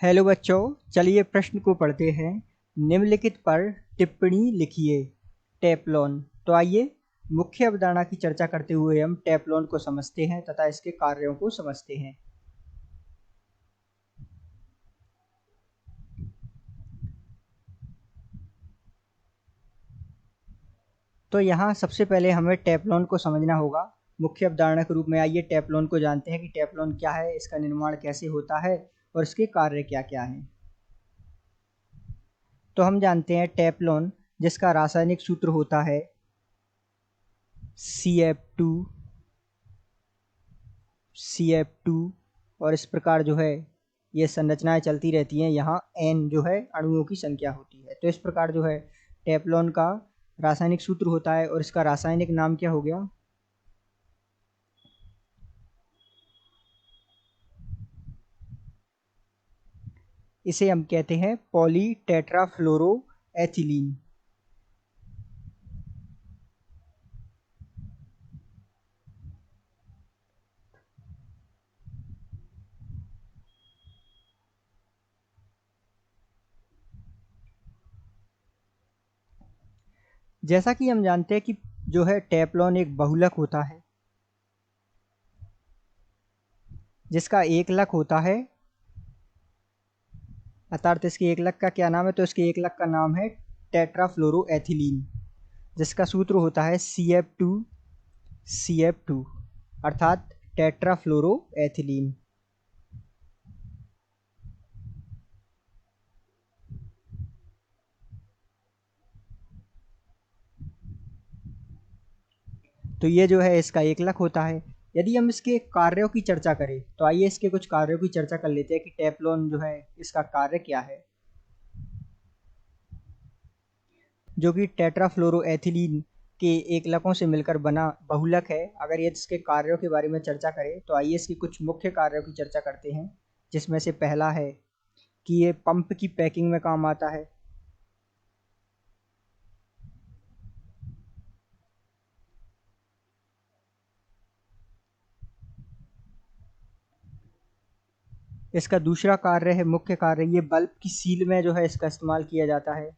Hello बच्चों, चलिए प्रश्न को पढ़ते हैं। निम्नलिखित पर टिप्पणी लिखिए। टेफ्लॉन। तो आइए मुख्य अवधारणा की चर्चा करते हुए हम टेफ्लॉन को समझते हैं तथा इसके कार्यों को समझते हैं। तो यहाँ सबसे पहले हमें टेफ्लॉन को समझना होगा। मुख्य अवधारणा के रूप में आइए टेफ्लॉन को जानते हैं कि टेफ्लॉन क्या है, इसका निर्माण कैसे होता है और इसके कार्य क्या क्या हैं। तो हम जानते हैं टेफ्लॉन, जिसका रासायनिक सूत्र होता है CF2 और इस प्रकार जो है ये संरचनाएं चलती रहती हैं। यहाँ N जो है अणुओं की संख्या होती है। तो इस प्रकार जो है टेफ्लॉन का रासायनिक सूत्र होता है और इसका रासायनिक नाम क्या हो गया? इसे हम कहते हैं पॉलीटेट्राफ्लोरोएथिलीन। जैसा कि हम जानते हैं कि जो है टेफ्लॉन एक बहुलक होता है, जिसका एकलक होता है। अर्थात इसके एकलक का क्या नाम है? तो इसके एकलक का नाम है टेट्राफ्लोरोएथिलीन, जिसका सूत्र होता है CF2 अर्थात टेट्राफ्लोरोएथिलीन। तो ये जो है इसका एकलक होता है। यदि हम इसके कार्यों की चर्चा करें तो आइए इसके कुछ कार्यों की चर्चा कर लेते हैं कि टेफ्लॉन जो है इसका कार्य क्या है। जो कि टेट्राफ्लोरोएथिलीन के एकलकों से मिलकर बना बहुलक है। अगर ये इसके कार्यों के बारे में चर्चा करें तो आइए इसकी कुछ मुख्य कार्यों की चर्चा करते हैं, जिसमें से पहला है कि ये पंप की पैकिंग में काम आता है। इसका दूसरा कार्य है, मुख्य कार्य, ये बल्ब की सील में जो है इसका इस्तेमाल किया जाता है।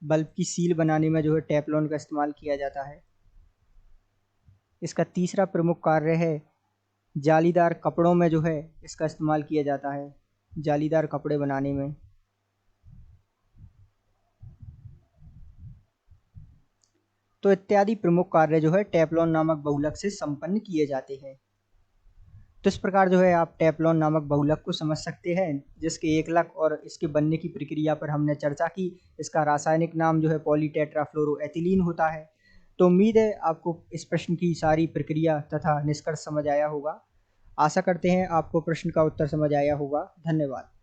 बल्ब की सील बनाने में जो है टेफ्लॉन का इस्तेमाल किया जाता है। इसका तीसरा प्रमुख कार्य है, जालीदार कपड़ों में जो है इसका इस्तेमाल किया जाता है, जालीदार कपड़े बनाने में। तो इत्यादि प्रमुख कार्य जो है टेफ्लॉन नामक बहुलक से संपन्न किए जाते हैं। तो इस प्रकार जो है आप टेफ्लॉन नामक बहुलक को समझ सकते हैं, जिसके एकलक और इसके बनने की प्रक्रिया पर हमने चर्चा की। इसका रासायनिक नाम जो है पॉलीटेट्राफ्लोरोएथिलीन होता है। तो उम्मीद है आपको इस प्रश्न की सारी प्रक्रिया तथा निष्कर्ष समझ आया होगा। आशा करते हैं आपको प्रश्न का उत्तर समझ आया होगा। धन्यवाद।